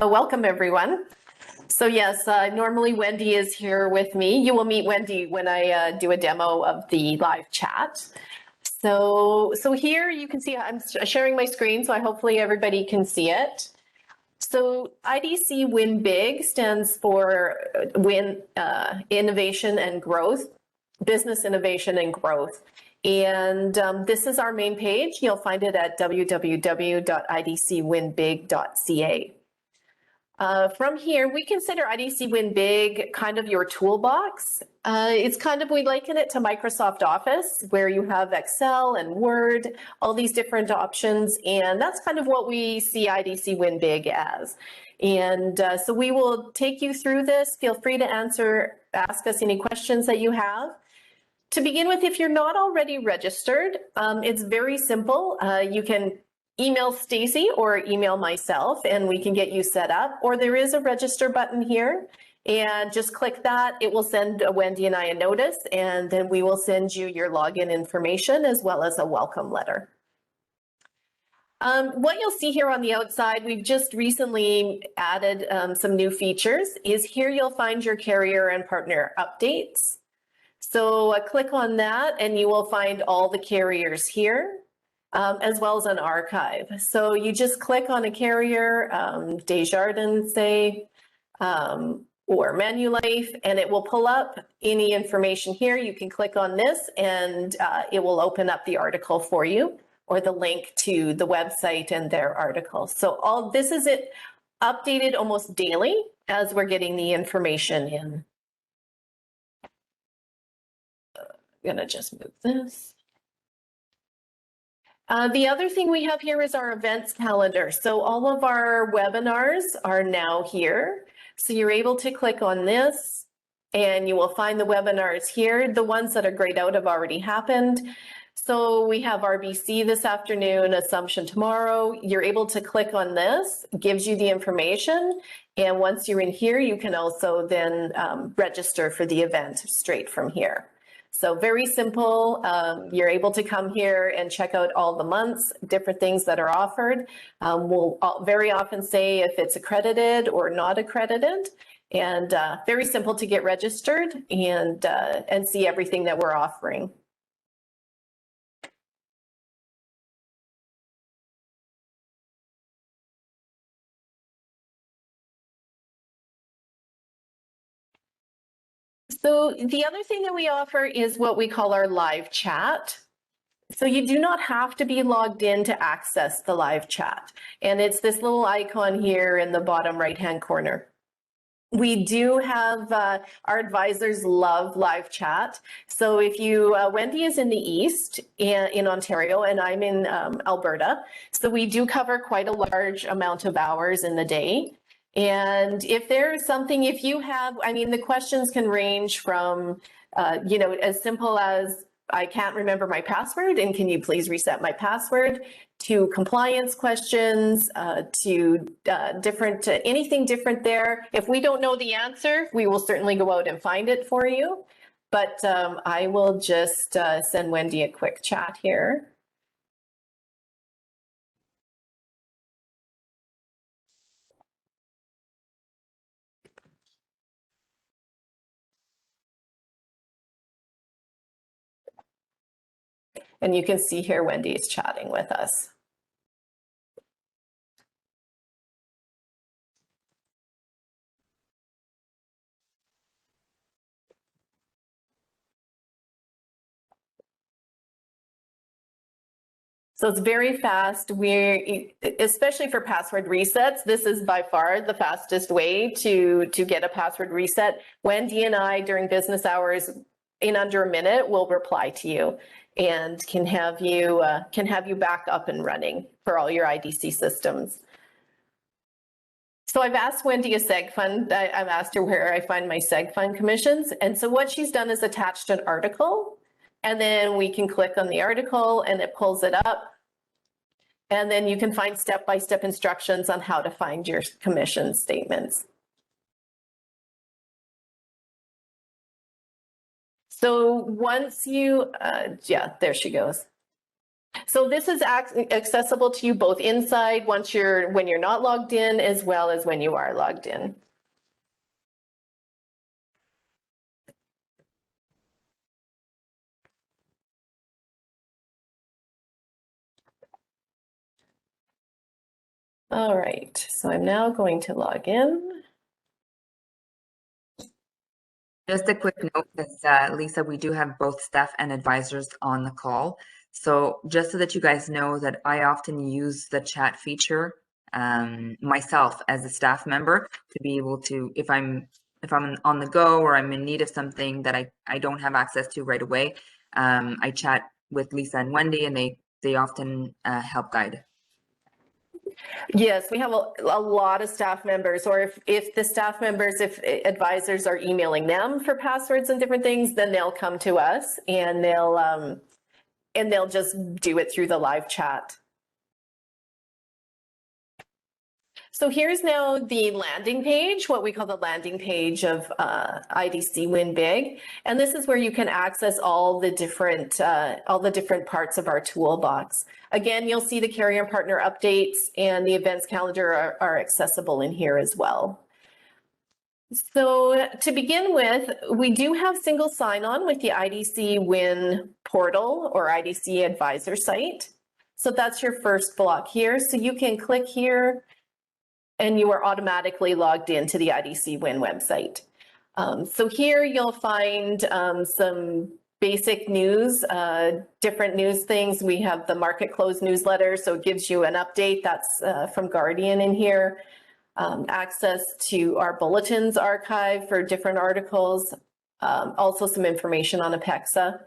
Welcome, everyone. So yes, normally Wendy is here with me. You will meet Wendy when I do a demo of the live chat. So here you can see I'm sharing my screen, so hopefully everybody can see it. So IDC Win Big stands for Win Innovation and Growth, Business Innovation and Growth. And this is our main page. You'll find it at www.idcwinbig.ca. From here, we consider IDC Win Big kind of your toolbox. It's kind of, we liken it to Microsoft Office, where you have Excel and Word, all these different options. And that's kind of what we see IDC Win Big as. And so we will take you through this. Feel free to ask us any questions that you have. To begin with, if you're not already registered, it's very simple. You can email Stacy or email myself and we can get you set up, or there is a register button here and just click that. It will send Wendy and I a notice, and then we will send you your login information as well as a welcome letter. What you'll see here on the outside, we've just recently added some new features, is here you'll find your carrier and partner updates. So click on that and you will find all the carriers here. As well as an archive. So you just click on a carrier, Desjardins, say, or Manulife, and it will pull up any information here. You can click on this and it will open up the article for you, or the link to the website and their article. So all this is it updated almost daily as we're getting the information in. I'm gonna just move this. The other thing we have here is our events calendar. So all of our webinars are now here. So you're able to click on this and you will find the webinars here. The ones that are grayed out have already happened. So we have RBC this afternoon, Assumption tomorrow. You're able to click on this, gives you the information. And once you're in here, you can also then register for the event straight from here. So very simple. You're able to come here and check out all the months, different things that are offered. We'll very often say if it's accredited or not accredited, and very simple to get registered and see everything that we're offering. So the other thing that we offer is what we call our live chat. So you do not have to be logged in to access the live chat. And it's this little icon here in the bottom right-hand corner. We do have, our advisors love live chat. So if you, Wendy is in the East in Ontario and I'm in Alberta. So we do cover quite a large amount of hours in the day. And if there's something, if you have, I mean, the questions can range from, you know, as simple as, I can't remember my password and can you please reset my password, to compliance questions, to different, anything different there. If we don't know the answer, we will certainly go out and find it for you. But I will just send Wendy a quick chat here. And you can see here Wendy is chatting with us. So it's very fast. Especially for password resets, this is by far the fastest way to get a password reset. Wendy and I, during business hours, in under a minute, will reply to you and can have you back up and running for all your IDC systems. So I've asked Wendy a seg fund. I've asked her where I find my seg fund commissions. And so what she's done is attached an article, and then we can click on the article and it pulls it up. And then you can find step-by-step instructions on how to find your commission statements. So once you, yeah, there she goes. So this is accessible to you both inside when you're not logged in, as well as when you are logged in. All right, so I'm now going to log in. Just a quick note, because Lisa, we do have both staff and advisors on the call. So just so that you guys know that I often use the chat feature myself as a staff member to be able to, if I'm on the go or I'm in need of something that I don't have access to right away, I chat with Lisa and Wendy, and they often help guide. Yes, we have a lot of staff members, or if the staff members, if advisors are emailing them for passwords and different things, then they'll come to us and they'll just do it through the live chat. So here's now the landing page, what we call the landing page of IDC Win Big. And this is where you can access all the different parts of our toolbox. Again, you'll see the carrier and partner updates, and the events calendar are accessible in here as well. So to begin with, we do have single sign-on with the IDC Win portal or IDC advisor site. So that's your first block here. So you can click here and you are automatically logged into the IDC Win website. So here you'll find some basic news, different news things. We have the market close newsletter, so it gives you an update. That's from Guardian in here. Access to our bulletins archive for different articles, also some information on APEXA.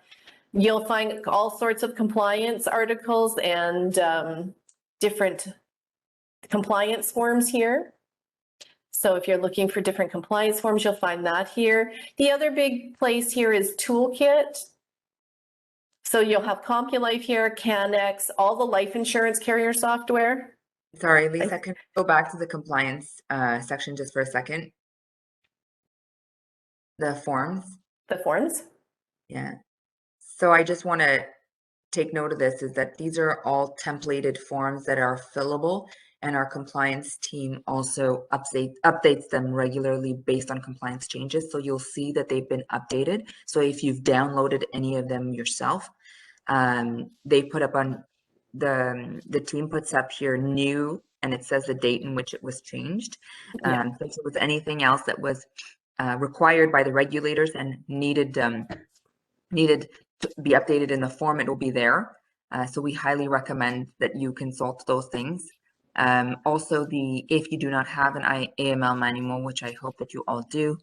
You'll find all sorts of compliance articles and different compliance forms here. So if you're looking for different compliance forms, you'll find that here. The other big place here is Toolkit. So you'll have CompuLife here, CanX, all the life insurance carrier software. Sorry, Lisa, can I go back to the compliance section just for a second? The forms. The forms? Yeah. So I just want to take note of this, is that these are all templated forms that are fillable, and our compliance team also updates them regularly based on compliance changes. So you'll see that they've been updated. So if you've downloaded any of them yourself, they put up on the team puts up here new, and it says the date in which it was changed. Yeah. So if it was anything else that was required by the regulators and needed to be updated in the form, it will be there. So we highly recommend that you consult those things. Also, if you do not have an AML manual, which I hope that you all do,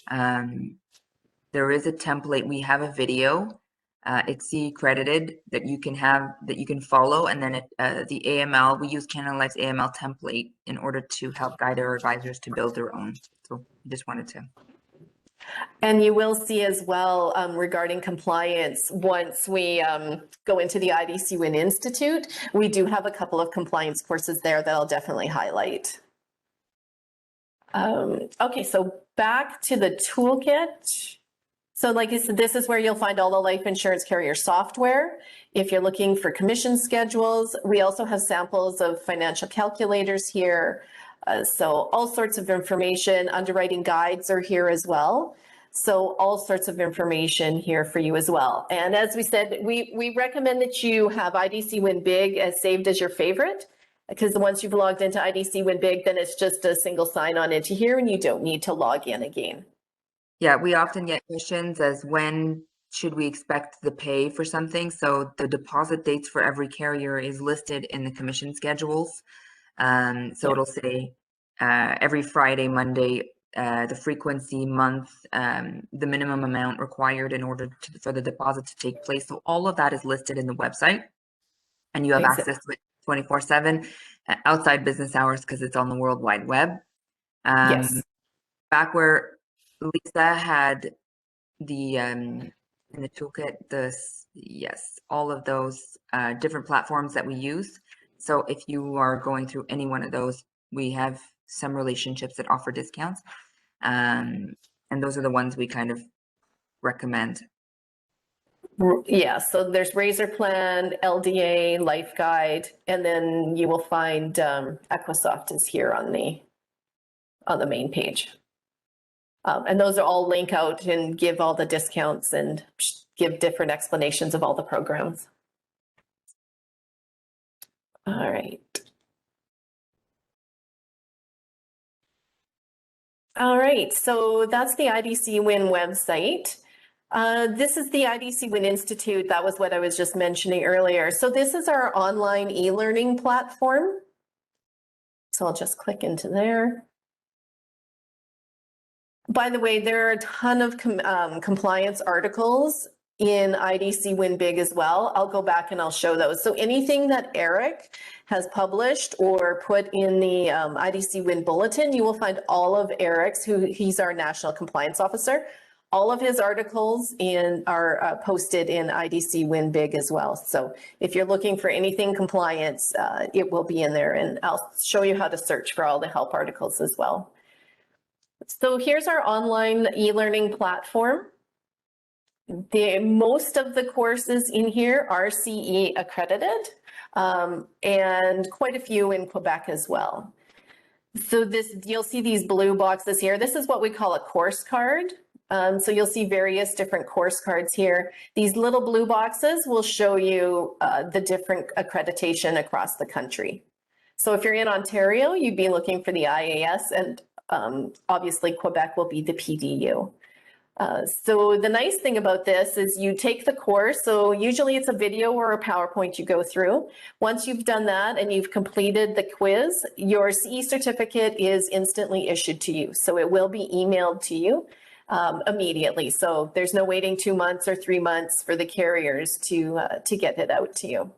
there is a template. We have a video. It's CE credited that you can follow, and then the AML, we use Canada Life's AML template in order to help guide our advisors to build their own. So I just wanted to. And you will see as well regarding compliance, once we go into the IDC Win Institute, we do have a couple of compliance courses there that I'll definitely highlight. Okay, so back to the toolkit. So like I said, this is where you'll find all the life insurance carrier software. If you're looking for commission schedules, we also have samples of financial calculators here. So all sorts of information, underwriting guides are here as well. So all sorts of information here for you as well. And as we said, we recommend that you have IDC Win Big as saved as your favorite, because once you've logged into IDC Win Big, then it's just a single sign on into here and you don't need to log in again. Yeah, we often get questions as when should we expect the pay for something. So the deposit dates for every carrier is listed in the commission schedules. So it'll say every Friday, Monday, the frequency, month, the minimum amount required in order for the deposit to take place. So all of that is listed in the website, and you have access to it 24/7 outside business hours because it's on the World Wide Web. Yes. Back where Lisa had the in the toolkit, yes, all of those different platforms that we use. So if you are going through any one of those, we have some relationships that offer discounts. And those are the ones we kind of recommend. Yeah, so there's Razor Plan, LDA, Life Guide, and then you will find Equisoft is here on the main page. And those are all link out and give all the discounts and give different explanations of all the programs. All right. All right, so that's the IDC Win website. This is the IDC Win Institute. That was what I was just mentioning earlier. So this is our online e-learning platform. So I'll just click into there. By the way, there are a ton of compliance articles in IDC Win Big as well. I'll go back and I'll show those. So anything that Eric has published or put in the IDC Win Bulletin, you will find all of Eric's, he's our National Compliance Officer. All of his articles are posted in IDC Win Big as well. So if you're looking for anything compliance, it will be in there, and I'll show you how to search for all the help articles as well. So here's our online e-learning platform. Most of the courses in here are CE accredited, and quite a few in Quebec as well. So you'll see these blue boxes here. This is what we call a course card. So you'll see various different course cards here. These little blue boxes will show you the different accreditation across the country. So if you're in Ontario, you'd be looking for the IAS, and obviously Quebec will be the PDU. So the nice thing about this is you take the course, so usually it's a video or a PowerPoint you go through. Once you've done that and you've completed the quiz, your CE certificate is instantly issued to you. So it will be emailed to you immediately. So there's no waiting 2 months or 3 months for the carriers to get it out to you.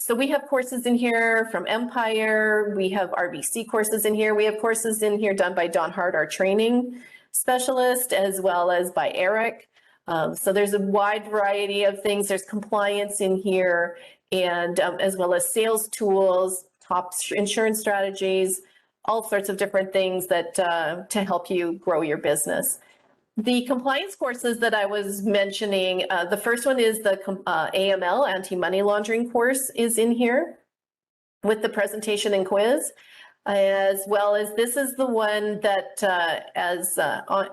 So we have courses in here from Empire. We have RBC courses in here. We have courses in here done by Don Hart, our training specialist, as well as by Eric. So there's a wide variety of things. There's compliance in here, and as well as sales tools, top insurance strategies, all sorts of different things that to help you grow your business. The compliance courses that I was mentioning, the first one is the AML, anti-money laundering course, is in here with the presentation and quiz, as well as this is the one that, as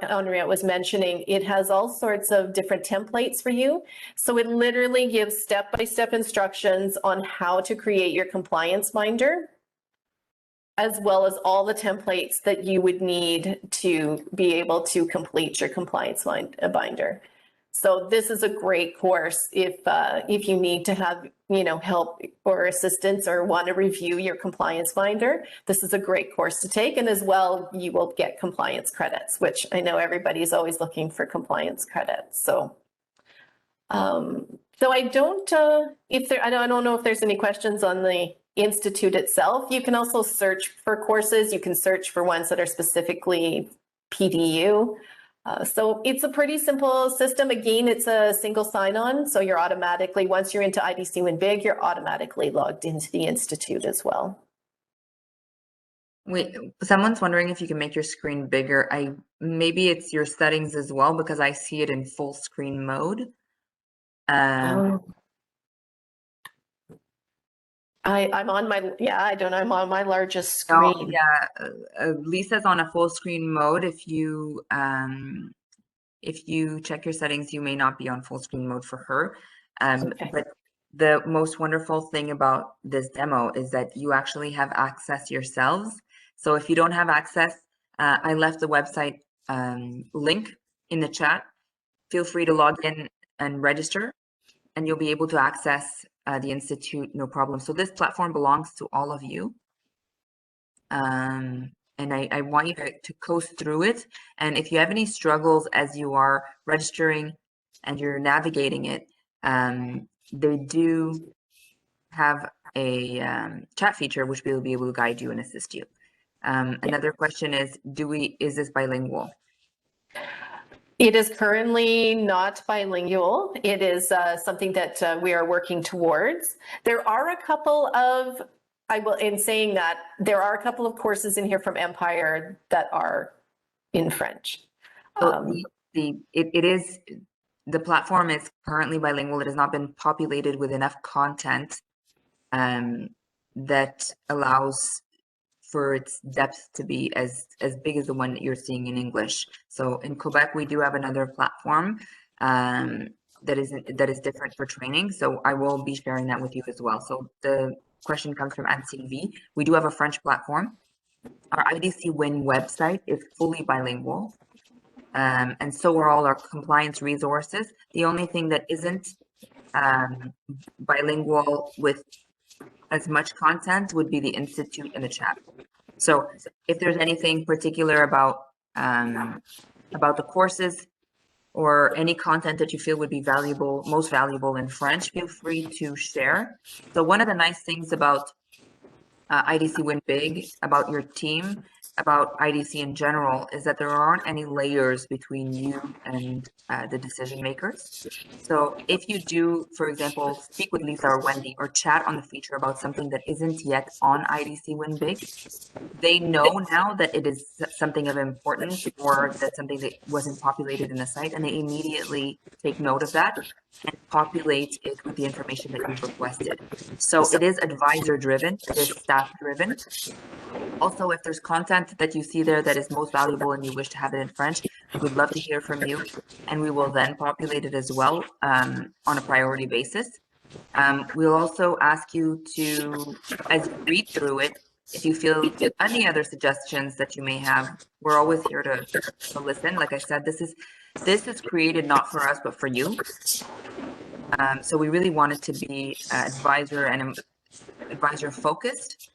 Henriette was mentioning, it has all sorts of different templates for you. So it literally gives step-by-step instructions on how to create your compliance binder, as well as all the templates that you would need to be able to complete your compliance binder. So this is a great course if you need to have help or assistance or want to review your compliance binder. This is a great course to take, and as well you will get compliance credits, which I know everybody's always looking for compliance credits. So I don't know if there's any questions on the Institute itself. You can also search for courses. You can search for ones that are specifically PDU. So it's a pretty simple system. Again, it's a single sign-on. So you're automatically, once you're into IDC Win Big, you're automatically logged into the Institute as well. Wait, someone's wondering if you can make your screen bigger. Maybe it's your settings as well, because I see it in full screen mode. I'm on my, I'm on my largest screen. Lisa's on a full screen mode. If you check your settings, you may not be on full screen mode for her. Okay. But the most wonderful thing about this demo is that you actually have access yourselves. So if you don't have access, I left the website link in the chat. Feel free to log in and register, and you'll be able to access the Institute, no problem. So this platform belongs to all of you. And I want you to coast through it. And if you have any struggles as you are registering and you're navigating it, they do have a chat feature which will be able to guide you and assist you. Another question is, is this bilingual? It is currently not bilingual. It is something that we are working towards. There are a couple of, in saying that, there are a couple of courses in here from Empire that are in French. So it is the platform is currently bilingual. It has not been populated with enough content that allows for its depth to be as big as the one that you're seeing in English. So in Quebec, we do have another platform that is different for training. So I will be sharing that with you as well. So the question comes from Anne-Sylvie. We do have a French platform. Our IDC Win website is fully bilingual. And so are all our compliance resources. The only thing that isn't bilingual with as much content would be the Institute and the chat. So if there's anything particular about the courses or any content that you feel would be valuable, most valuable in French, feel free to share. So one of the nice things about IDC Win Big, about your team, about IDC in general, is that there aren't any layers between you and the decision makers. So if you do, for example, speak with Lisa or Wendy or chat on the feature about something that isn't yet on IDC Win Big, they know now that it is something of importance or that something that wasn't populated in the site, and they immediately take note of that and populate it with the information that you've requested. So it is advisor driven, it is staff driven. Also, if there's content that you see there that is most valuable and you wish to have it in French, we'd love to hear from you, and we will then populate it as well on a priority basis. We'll also ask you to, as you read through it, if you feel any other suggestions that you may have, we're always here to listen. Like I said, this is created not for us, but for you. So we really want it to be advisor focused,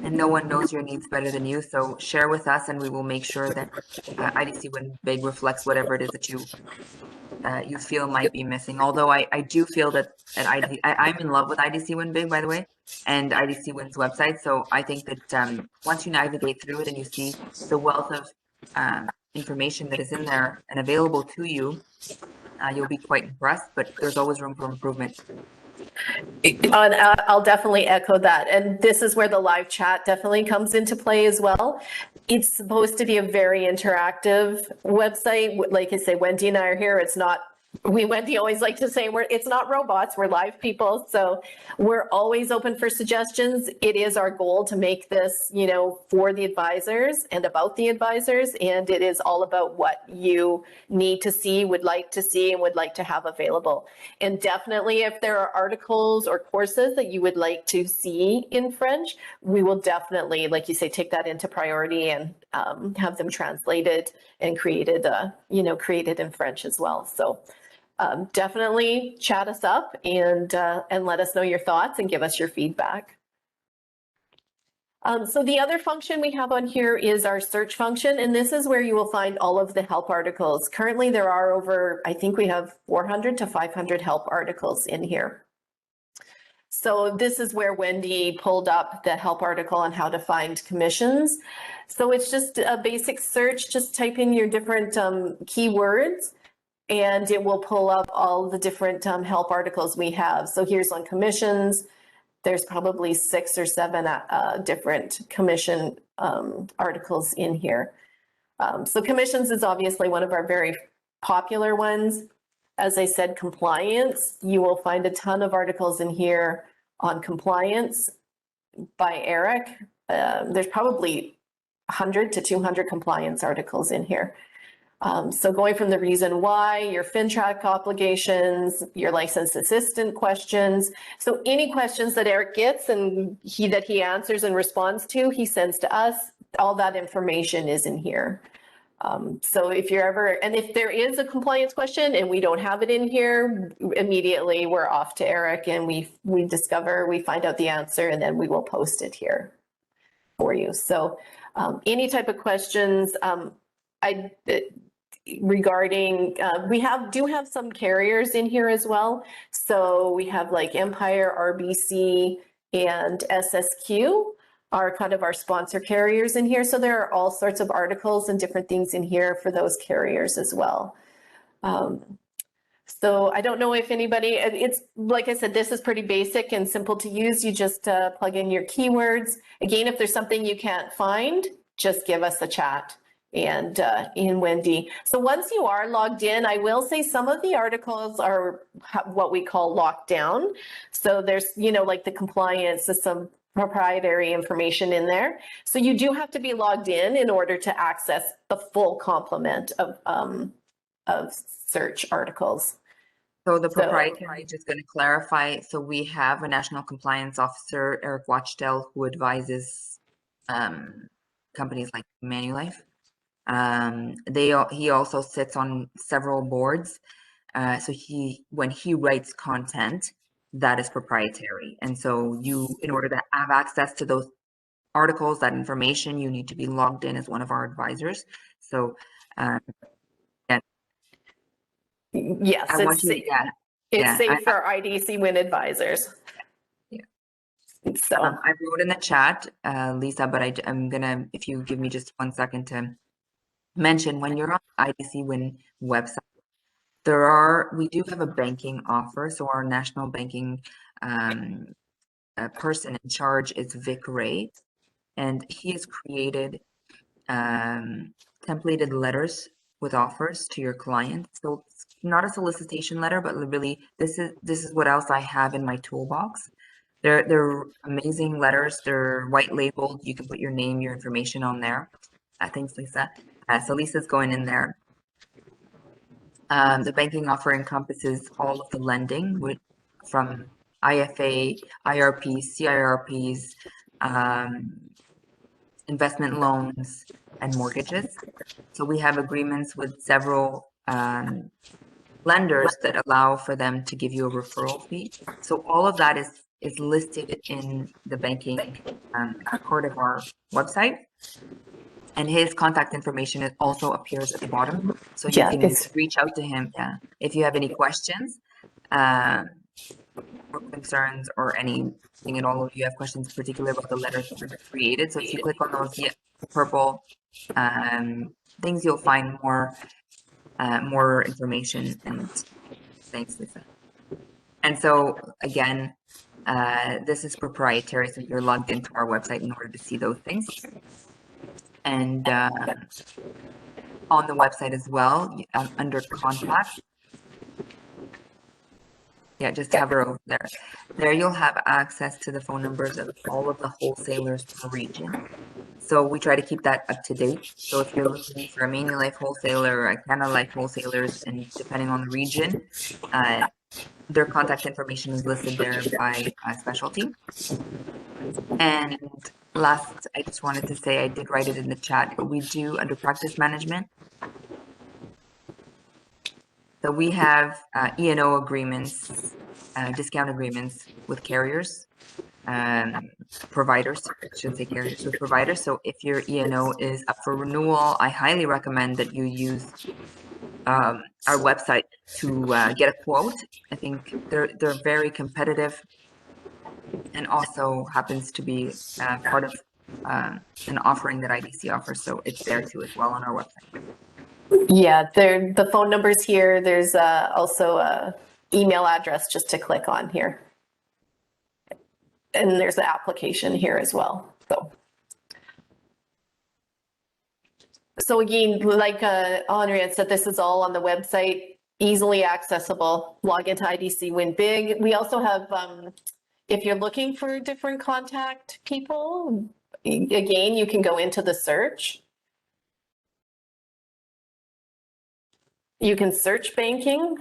and no one knows your needs better than you. So share with us, and we will make sure that IDC Win Big reflects whatever it is that you feel might be missing. Although I do feel that I'm in love with IDC Win Big, by the way, and IDC Win's website. So I think that once you navigate through it and you see the wealth of information that is in there and available to you, you'll be quite impressed, but there's always room for improvement. I'll definitely echo that. And this is where the live chat definitely comes into play as well. It's supposed to be a very interactive website. Like I say, Wendy and I are here. It's not, Wendy always like to say, it's not robots, we're live people. So we're always open for suggestions. It is our goal to make this, for the advisors and about the advisors. And it is all about what you need to see, would like to see, and would like to have available. And definitely if there are articles or courses that you would like to see in French, we will definitely, like you say, take that into priority and have them translated and created in French as well. So definitely chat us up and let us know your thoughts and give us your feedback. So the other function we have on here is our search function, and this is where you will find all of the help articles. Currently there are over, I think we have 400 to 500 help articles in here. So this is where Wendy pulled up the help article on how to find commissions. So it's just a basic search, just type in your different keywords, and it will pull up all the different help articles we have. So here's on commissions. There's probably 6 or 7 different commission articles in here. So commissions is obviously one of our very popular ones. As I said, compliance, you will find a ton of articles in here on compliance by Eric. There's probably 100 to 200 compliance articles in here. So going from the reason why, your FinTrack obligations, your licensed assistant questions. So any questions that Eric gets and he answers and responds to, he sends to us. All that information is in here. So if you're ever, and if there is a compliance question and we don't have it in here, immediately we're off to Eric and we find out the answer, and then we will post it here for you. So any type of questions, regarding, we do have some carriers in here as well. So we have like Empire, RBC, and SSQ are kind of our sponsor carriers in here. So there are all sorts of articles and different things in here for those carriers as well. So I don't know if anybody, it's like I said, this is pretty basic and simple to use. You just plug in your keywords. Again, if there's something you can't find, just give us a chat and in Wendy. So once you are logged in, I will say some of the articles are what we call locked down. So there's, like the compliance, there's some proprietary information in there. So you do have to be logged in order to access the full complement of search articles. So the proprietary, just going to clarify, so we have a National Compliance Officer, Eric Watchdell, who advises companies like Manulife. He also sits on several boards. So when he writes content, that is proprietary. And so in order to have access to those articles, that information, you need to be logged in as one of our advisors. So yes, I want you, it's safe for IDC Win advisors. Yeah. So I wrote in the chat, Lisa, but I'm gonna, if you give me just 1 second to mention, when you're on the IDC Win website, we do have a banking offer. So our national banking person in charge is Vic Ray, and he has created templated letters with offers to your client. So it's not a solicitation letter, but really this is what else I have in my toolbox. They're amazing letters. They're white labeled. You can put your name, your information on there. Thanks, Lisa. So Lisa's going in there. The banking offer encompasses all of the lending from IFA, IRPs, CIRPs, investment loans, and mortgages. So we have agreements with several lenders that allow for them to give you a referral fee. So all of that is listed in the banking part of our website. And his contact information also appears at the bottom. So you can reach out to him if you have any questions or concerns or anything at all. If you have questions particularly about the letters that are created. So if you click on those purple things, you'll find more information. And thanks, Lisa. And so again, this is proprietary, so you're logged into our website in order to see those things. And on the website as well, under contact, just hover over there. There you'll have access to the phone numbers of all of the wholesalers per region. So we try to keep that up to date. So if you're looking for a Manulife wholesaler or a Canada Life wholesalers, and depending on the region, their contact information is listed there by specialty. And last, I just wanted to say, I did write it in the chat, but we do under practice management. So we have E&O agreements, discount agreements with carriers, providers, I should say carriers, with providers. So if your E&O is up for renewal, I highly recommend that you use our website to get a quote. I think they're very competitive, and also happens to be part of an offering that IDC offers. So it's there too as well on our website. Yeah, the phone numbers here. There's also a email address just to click on here. And there's the application here as well. So again, like Henriette said, this is all on the website, easily accessible. Log into IDC Win Big. We also have, if you're looking for different contact people, again, you can go into the search. You can search banking.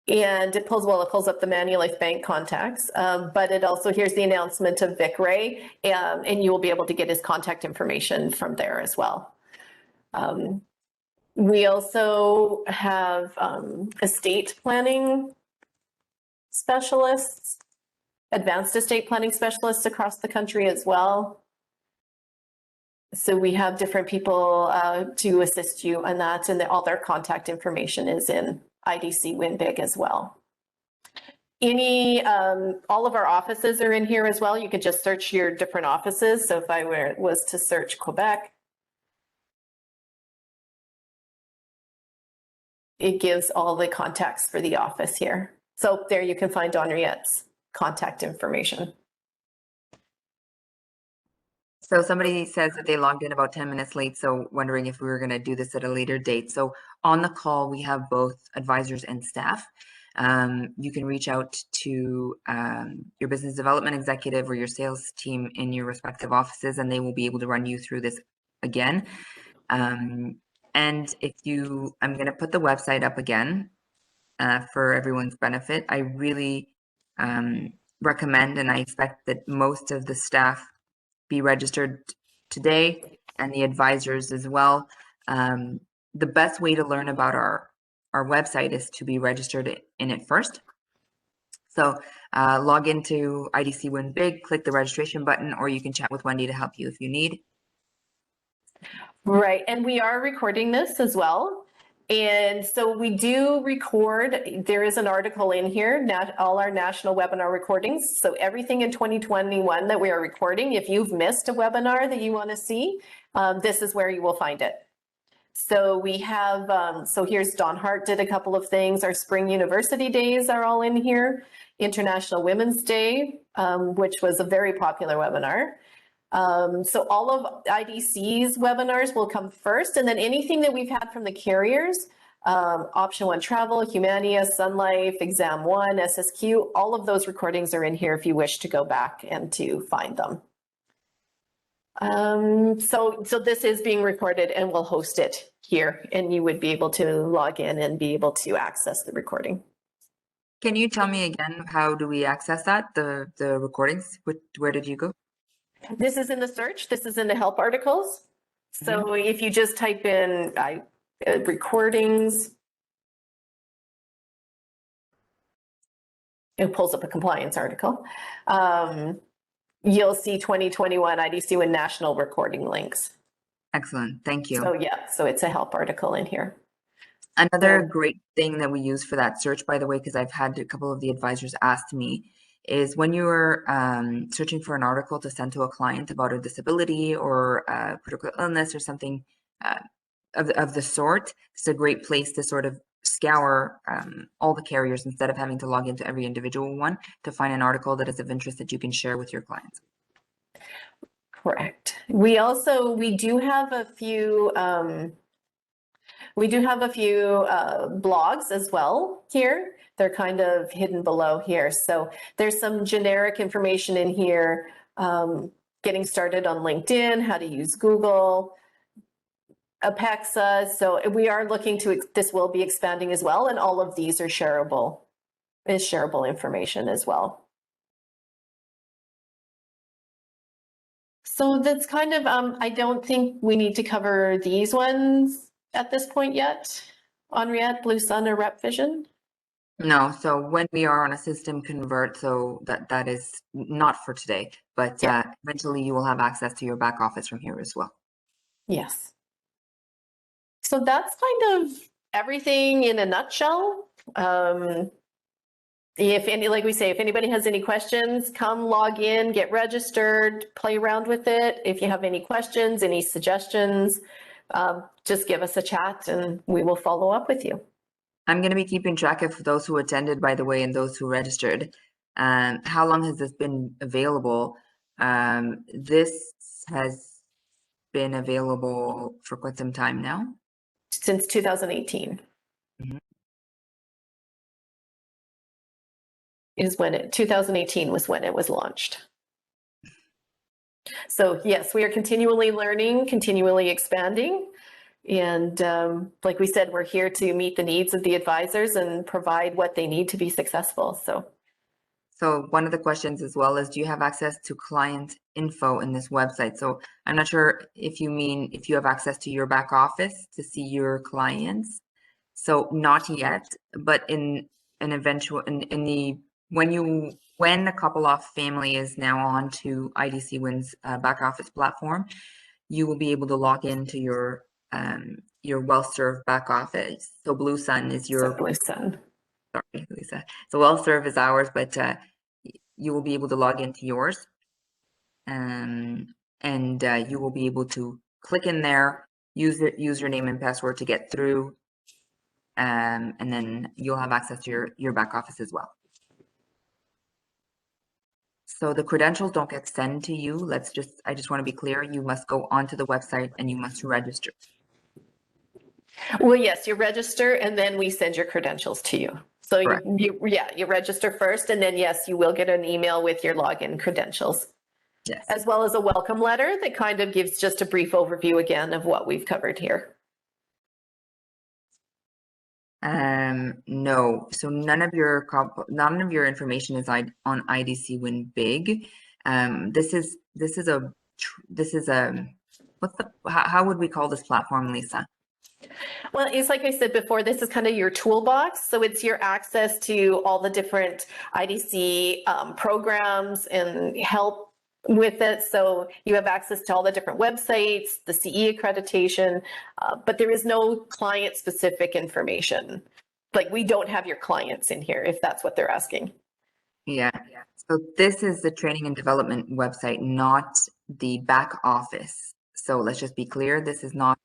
And it pulls up the Manulife Bank contacts, but it also, here's the announcement of Vic Ray, and you will be able to get his contact information from there as well. We also have estate planning specialists, advanced estate planning specialists across the country as well. So we have different people to assist you on that, and all their contact information is in IDC Win Big as well. All of our offices are in here as well. You could just search your different offices. So if I was to search Quebec, it gives all the contacts for the office here. So there you can find Henriette's contact information. So somebody says that they logged in about 10 minutes late, so wondering if we were going to do this at a later date. So on the call, we have both advisors and staff. You can reach out to your business development executive or your sales team in your respective offices, and they will be able to run you through this again. And if you, I'm going to put the website up again for everyone's benefit. I really recommend, and I expect that most of the staff be registered today, and the advisors as well. The best way to learn about our website is to be registered in it first. So log into IDC Win Big, click the registration button, or you can chat with Wendy to help you if you need. Right, and we are recording this as well. And so we do record, there is an article in here, all our national webinar recordings. So everything in 2021 that we are recording, if you've missed a webinar that you want to see, this is where you will find it. So we have, so here's Don Hart did a couple of things. Our Spring University Days are all in here. International Women's Day, which was a very popular webinar. So all of IDC's webinars will come first, and then anything that we've had from the carriers, Option 1 Travel, Humania, Sun Life, Exam 1, SSQ, all of those recordings are in here if you wish to go back and to find them. So this is being recorded and we'll host it here, and you would be able to log in and be able to access the recording. Can you tell me again, how do we access that, the recordings? Where did you go? This is in the search. This is in the help articles. So if you just type in recordings, it pulls up a compliance article. You'll see 2021 IDC Win national recording links. Excellent. Thank you. So yeah, so it's a help article in here. Another great thing that we use for that search, by the way, because I've had a couple of the advisors ask me, is when you're searching for an article to send to a client about a disability or a critical illness or something of the sort, it's a great place to sort of scour all the carriers instead of having to log into every individual one to find an article that is of interest that you can share with your clients. Correct. We do have a few blogs as well here. They're kind of hidden below here. So there's some generic information in here, getting started on LinkedIn, how to use Google, Apexa. So we are looking to, this will be expanding as well. And all of these are shareable information as well. So that's kind of, I don't think we need to cover these ones at this point yet. Henriette, Blue Sun, or Rep Vision? No, so when we are on a system convert, so that is not for today, but eventually you will have access to your back office from here as well. Yes. So that's kind of everything in a nutshell. If anybody has any questions, come log in, get registered, play around with it. If you have any questions, any suggestions, just give us a chat and we will follow up with you. I'm going to be keeping track of those who attended, by the way, and those who registered. How long has this been available? This has been available for quite some time now. Since 2018. Is when 2018 was when it was launched. So yes, we are continually learning, continually expanding. And like we said, we're here to meet the needs of the advisors and provide what they need to be successful. So one of the questions as well is, do you have access to client info in this website? So I'm not sure if you mean if you have access to your back office to see your clients. So not yet, but in an eventual, when a couple off family is now on to IDC Win's back office platform, you will be able to log into your WellServe back office. So Blue Sun is your Blue Sun. Sorry, Lisa. So WellServe is ours, but you will be able to log into yours, and you will be able to click in there, use the username and password to get through, and then you'll have access to your back office as well. So the credentials don't get sent to you. I just want to be clear. You must go onto the website and you must register. Well, yes, you register and then we send your credentials to you. So Correct. you register first, and then yes, you will get an email with your login credentials, Yes. as well as a welcome letter that kind of gives just a brief overview again of what we've covered here. No. So none of your information is on IDC Win Big. This is how would we call this platform, Lisa? Well, it's like I said before, this is kind of your toolbox. So it's your access to all the different IDC programs and help with it. So you have access to all the different websites, the CE accreditation, but there is no client specific information. Like we don't have your clients in here, if that's what they're asking. Yeah. So this is the training and development website, not the back office. So let's just be clear. This is not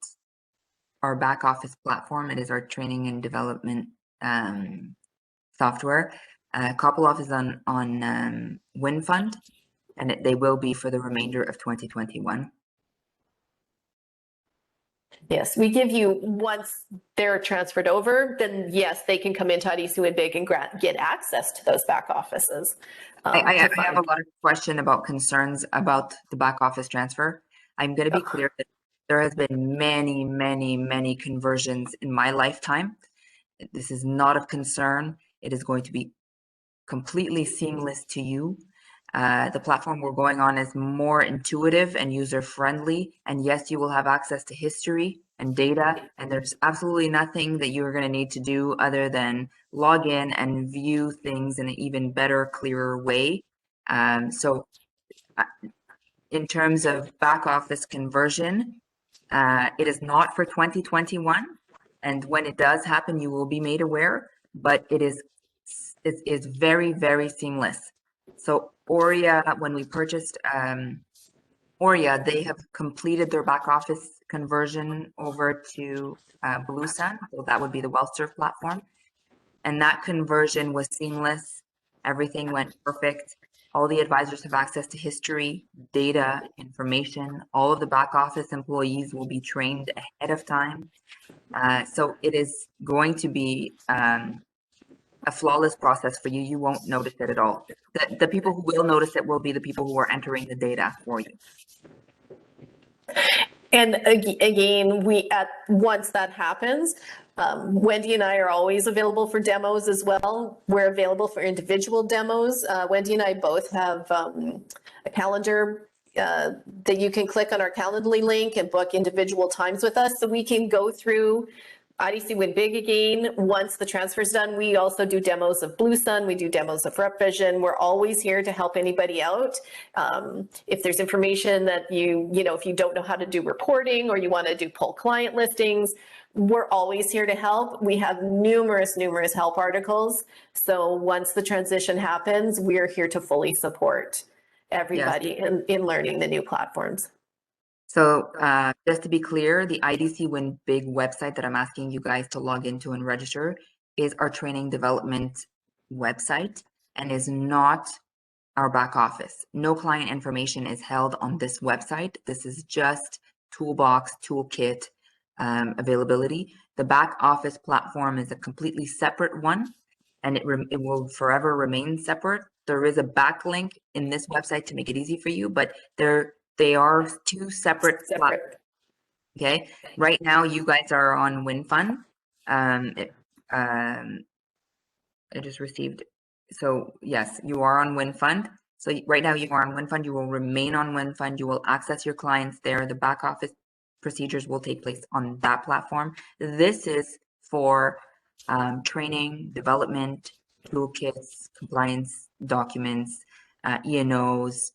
our back office platform. It is our training and development software. Kopilov is on WinFund, and they will be for the remainder of 2021. Yes, we give you, once they're transferred over, then yes, they can come into IDC Win Big and get access to those back offices. I have a lot of questions about concerns about the back office transfer. I'm going to be clear that there has been many, many, many conversions in my lifetime. This is not of concern. It is going to be completely seamless to you. The platform we're going on is more intuitive and user-friendly. And yes, you will have access to history and data. And there's absolutely nothing that you're going to need to do other than log in and view things in an even better, clearer way. So in terms of back office conversion, it is not for 2021. And when it does happen, you will be made aware, but it is very, very seamless. So Aurea, when we purchased Aurea, they have completed their back office conversion over to BlueSun. So that would be the WealthServe platform. And that conversion was seamless. Everything went perfect. All the advisors have access to history, data, information. All of the back office employees will be trained ahead of time. So it is going to be a flawless process for you. You won't notice it at all. The people who will notice it will be the people who are entering the data for you. And again, once that happens, Wendy and I are always available for demos as well. We're available for individual demos. Wendy and I both have a calendar that you can click on our Calendly link and book individual times with us, so we can go through IDC Win Big again. Once the transfer is done, we also do demos of BlueSun. We do demos of RepVision. We're always here to help anybody out. If there's information that if you don't know how to do reporting or you want to do pull client listings, we're always here to help. We have numerous help articles. So once the transition happens, we're here to fully support everybody in learning the new platforms. So just to be clear, the IDC Win Big website that I'm asking you guys to log into and register is our training development website and is not our back office. No client information is held on this website. This is just toolbox, toolkit availability. The back office platform is a completely separate one, and it will forever remain separate. There is a backlink in this website to make it easy for you, but they are two separate platforms. Okay. Right now, you guys are on WinFund. I just received. So yes, you are on WinFund. So right now you are on WinFund. You will remain on WinFund. You will access your clients there. The back office procedures will take place on that platform. This is for training, development, toolkits, compliance documents, E&Os,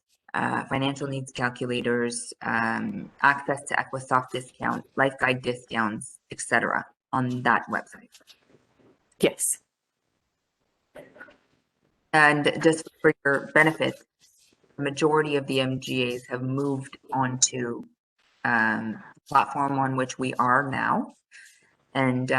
financial needs calculators, access to Equistock discount, life guide discounts, etc. on that website. Yes. And just for your benefit, the majority of the MGAs have moved onto the platform on which we are now. And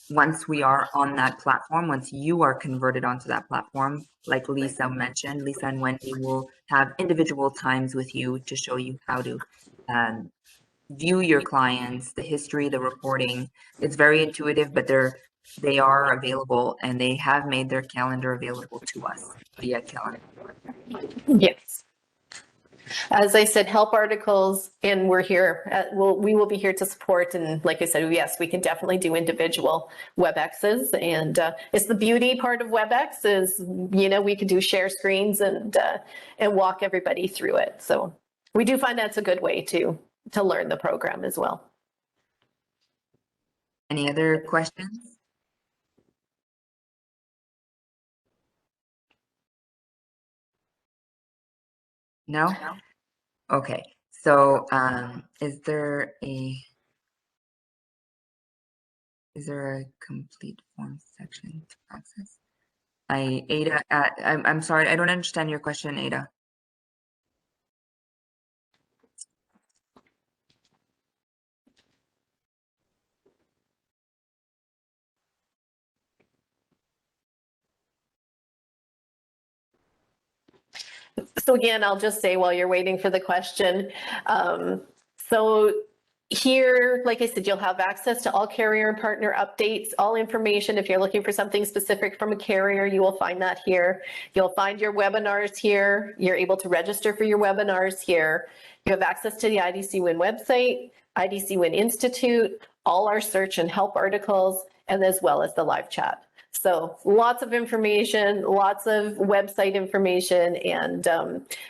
once we are on that platform, once you are converted onto that platform, like Lisa mentioned, Lisa and Wendy will have individual times with you to show you how to view your clients, the history, the reporting. It's very intuitive, but they are available, and they have made their calendar available to us via calendar. Yes. As I said, help articles, and we're here. We will be here to support. And like I said, yes, we can definitely do individual WebExes. And it's the beauty part of WebEx is, we can do share screens and walk everybody through it. So we do find that's a good way to learn the program as well. Any other questions? No? Okay. So is there a complete form section to access? Ada, I'm sorry, I don't understand your question, Ada. So again, I'll just say while you're waiting for the question, so here, like I said, you'll have access to all carrier and partner updates, all information. If you're looking for something specific from a carrier, you will find that here. You'll find your webinars here. You're able to register for your webinars here. You have access to the IDC Win website, IDC Win Institute, all our search and help articles, and as well as the live chat. So lots of information, lots of website information. And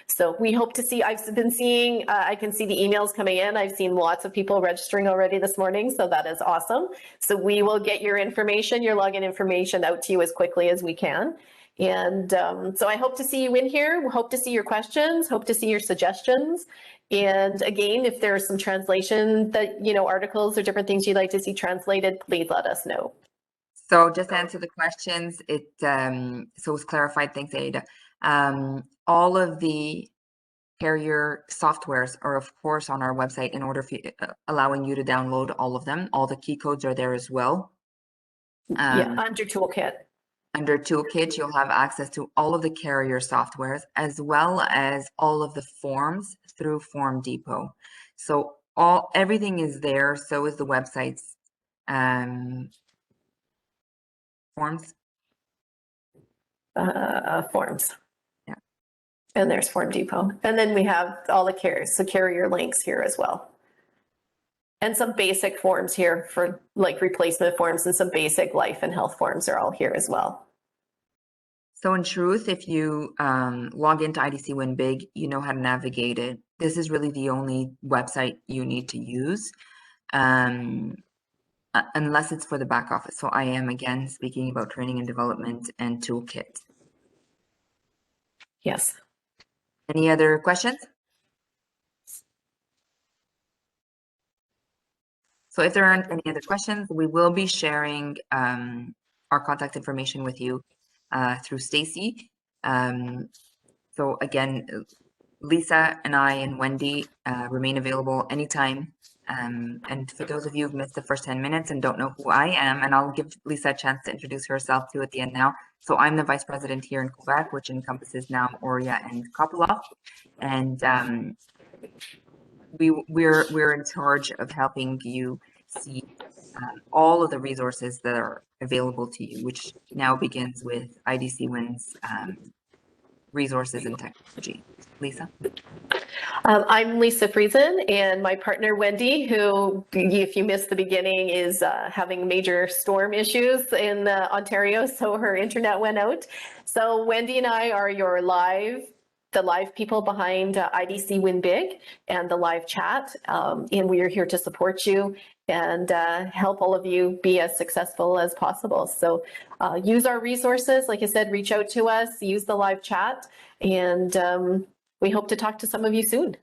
so we hope to see, I've been seeing, I can see the emails coming in. I've seen lots of people registering already this morning. So that is awesome. So we will get your information, your login information out to you as quickly as we can. And so I hope to see you in here. Hope to see your questions, hope to see your suggestions. And again, if there's some translation that, articles or different things you'd like to see translated, please let us know. So just to answer the questions, so it's clarified. Thanks, Ada. All of the carrier softwares are, of course, on our website in order for allowing you to download all of them. All the key codes are there as well. Under Toolkit. Under Toolkit, you'll have access to all of the carrier softwares as well as all of the forms through Form Depot. So everything is there. So is the website's forms. Forms. Yeah. And there's Form Depot. And then we have all the carriers, so carrier links here as well. And some basic forms here for like replacement forms, and some basic life and health forms are all here as well. So in truth, if you log into IDC Win Big, you know how to navigate it. This is really the only website you need to use. Unless it's for the back office. So I am again speaking about training and development and Toolkit. Yes. Any other questions? So if there aren't any other questions, we will be sharing our contact information with you through Stacy. So again, Lisa and I and Wendy remain available anytime. And for those of you who've missed the first 10 minutes and don't know who I am, and I'll give Lisa a chance to introduce herself too at the end now. So I'm the vice president here in Quebec, which encompasses now Oria and Kopilov. And we're in charge of helping you see all of the resources that are available to you, which now begins with IDC Win's resources and technology. Lisa? I'm Lisa Friesen, and my partner Wendy, who, if you missed the beginning, is having major storm issues in Ontario, so her internet went out. So Wendy and I are the live people behind IDC Win Big and the live chat, and we are here to support you and help all of you be as successful as possible. So use our resources. Like I said, reach out to us, use the live chat, and we hope to talk to some of you soon.